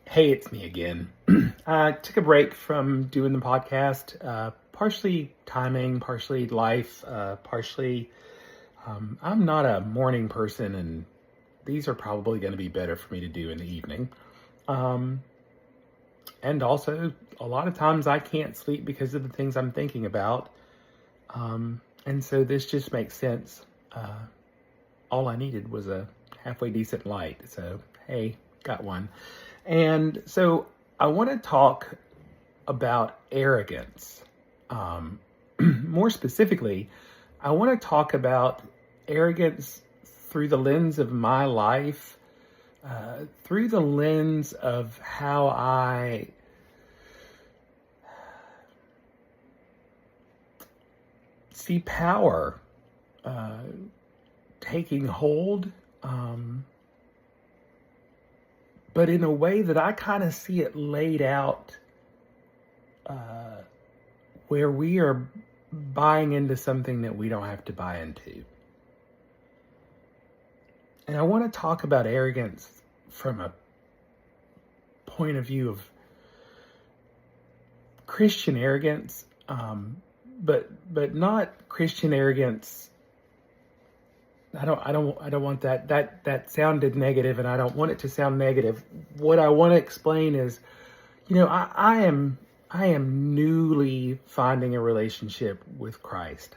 Hey, it's me again. I took a break from doing the podcast, partially timing, partially life, partially I'm not a morning person, and these are probably going to be better for me to do in the evening. Um, and also, a lot of times I can't sleep because of the things I'm thinking about. And so this just makes sense. All I needed was a halfway decent light. So, hey, got one. And so I want to talk about arrogance. More specifically, I want to talk about arrogance through the lens of my life, through the lens of how I see power taking hold, but in a way that I kind of see it laid out where we are buying into something that we don't have to buy into. And I want to talk about arrogance from a point of view of Christian arrogance, but not Christian arrogance. I don't want that sounded negative, and I don't want it to sound negative. What I want to explain is, I am newly finding a relationship with Christ.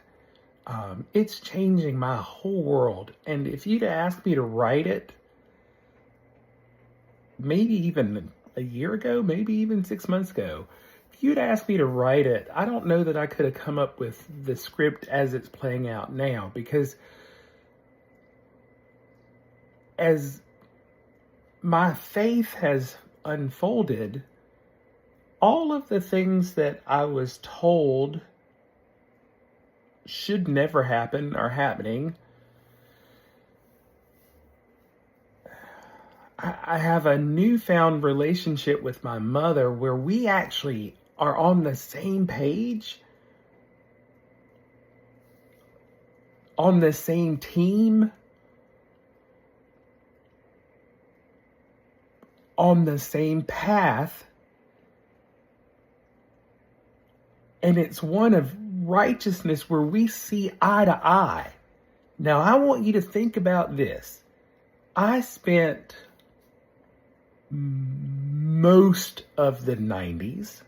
It's changing my whole world. And if you'd asked me to write it, maybe even a year ago, maybe even 6 months ago, if you'd asked me to write it, I don't know that I could have come up with the script as it's playing out now, because as my faith has unfolded, all of the things that I was told should never happen are happening. I have a newfound relationship with my mother where we actually are on the same page, on the same team, on the same path, and it's one of righteousness where we see eye to eye. Now, I want you to think about this. I spent most of the 90s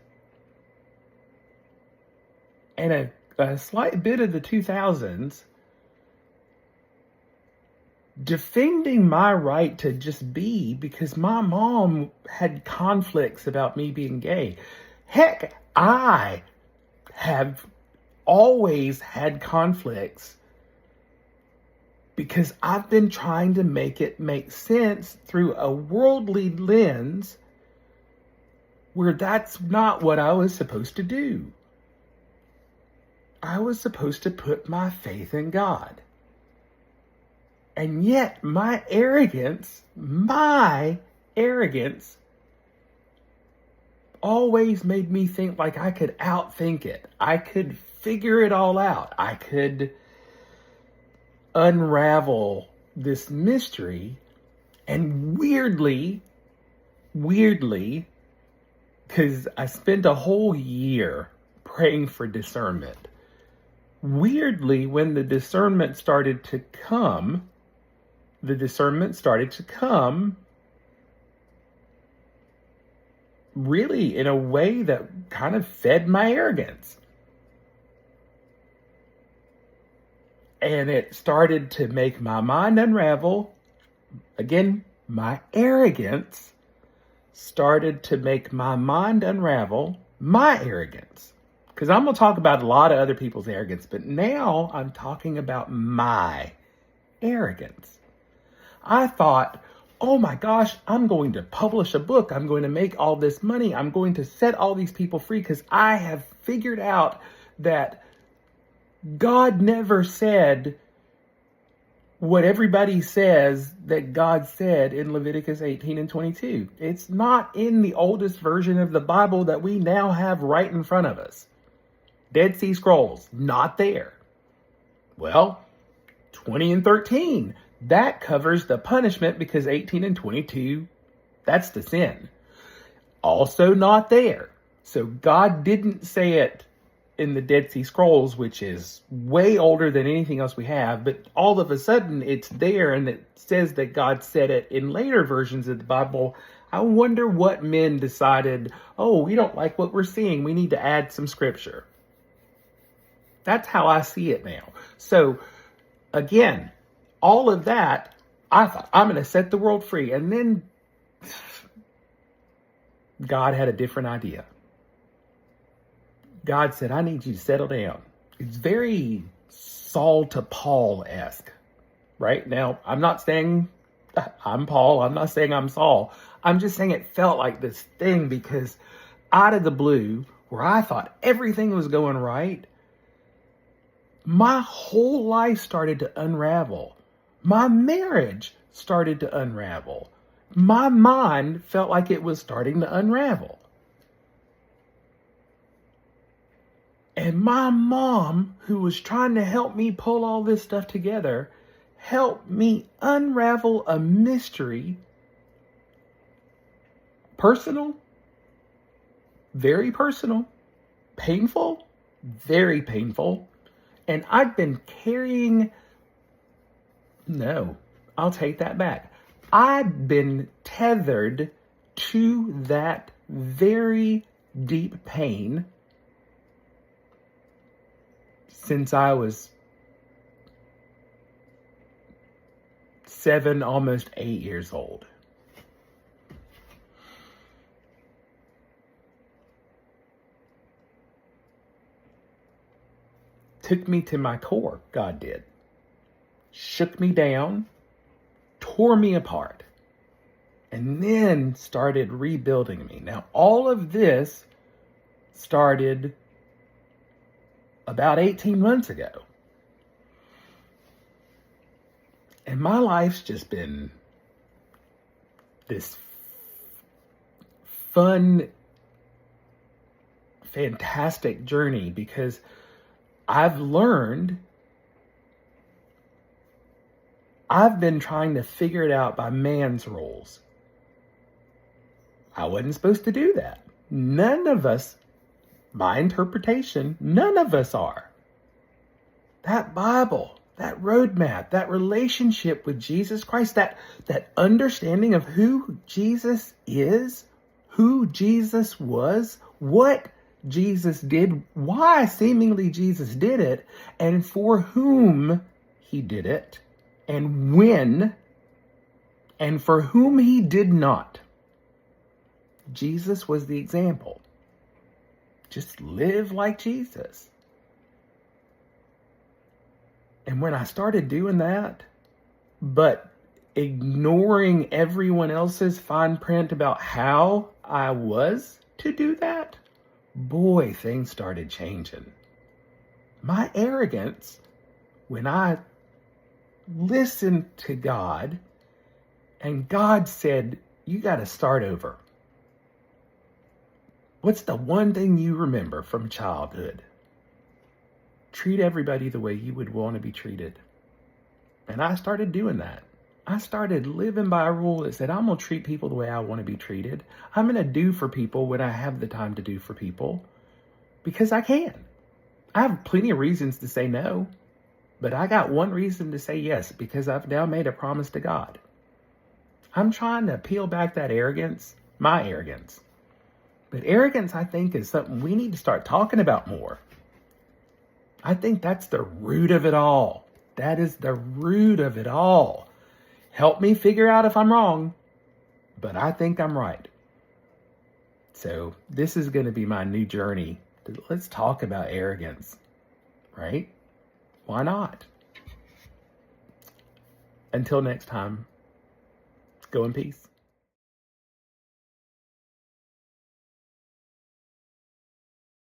and a slight bit of the 2000s defending my right to just be, because my mom had conflicts about me being gay. Heck, I have always had conflicts because I've been trying to make it make sense through a worldly lens where that's not what I was supposed to do. I was supposed to put my faith in God. And yet my arrogance always made me think like I could outthink it. I could figure it all out. I could unravel this mystery. And weirdly, because I spent a whole year praying for discernment. Weirdly, when the discernment started to come really in a way that kind of fed my arrogance. And it started to make my mind unravel. Again, my arrogance started to make my mind unravel my arrogance. Because I'm going to talk about a lot of other people's arrogance, but now I'm talking about my arrogance. I thought, oh my gosh, I'm going to publish a book. I'm going to make all this money. I'm going to set all these people free because I have figured out that God never said what everybody says that God said in Leviticus 18 and 22. It's not in the oldest version of the Bible that we now have right in front of us. Dead Sea Scrolls, not there. Well, 20 and 13. That covers the punishment because 18 and 22, that's the sin. also not there. So God didn't say it in the Dead Sea Scrolls, which is way older than anything else we have, but all of a sudden it's there and it says that God said it in later versions of the Bible. I wonder what men decided, oh, we don't like what we're seeing, we need to add some scripture. That's how I see it now. So again, all of that, I thought, I'm going to set the world free. And then God had a different idea. God said, I need you to settle down. It's very Saul to Paul-esque, right? Now, I'm not saying I'm Paul. I'm not saying I'm Saul. I'm just saying it felt like this thing because out of the blue, where I thought everything was going right, my whole life started to unravel. My marriage started to unravel. My mind felt like it was starting to unravel. And my mom, who was trying to help me pull all this stuff together, helped me unravel a mystery. Personal, very personal, painful, very painful. And I'd been carrying, no, I'll take that back. I'd been tethered to that very deep pain since I was 7, almost 8 years old. Took me to my core, God did. Shook me down, tore me apart, and then started rebuilding me. Now, all of this started about 18 months ago. And my life's just been this fun, fantastic journey because I've learned, I've been trying to figure it out by man's rules. I wasn't supposed to do that. None of us, my interpretation, none of us are. That Bible, that roadmap, that relationship with Jesus Christ, that understanding of who Jesus is, who Jesus was, what Jesus did, why seemingly Jesus did it, and for whom he did it, and when, and for whom he did not. Jesus was the example. Just live like Jesus. And when I started doing that, but ignoring everyone else's fine print about how I was to do that, boy, things started changing. My arrogance, when I listened to God, and God said, you got to start over. What's the one thing you remember from childhood? Treat everybody the way you would want to be treated. And I started doing that. I started living by a rule that said, I'm going to treat people the way I want to be treated. I'm going to do for people what I have the time to do for people because I can. I have plenty of reasons to say no, but I got one reason to say yes because I've now made a promise to God. I'm trying to peel back that arrogance, my arrogance. But arrogance, I think, is something we need to start talking about more. I think that's the root of it all. That is the root of it all. Help me figure out if I'm wrong, but I think I'm right. So this is going to be my new journey. Let's talk about arrogance, right? Why not? Until next time, go in peace.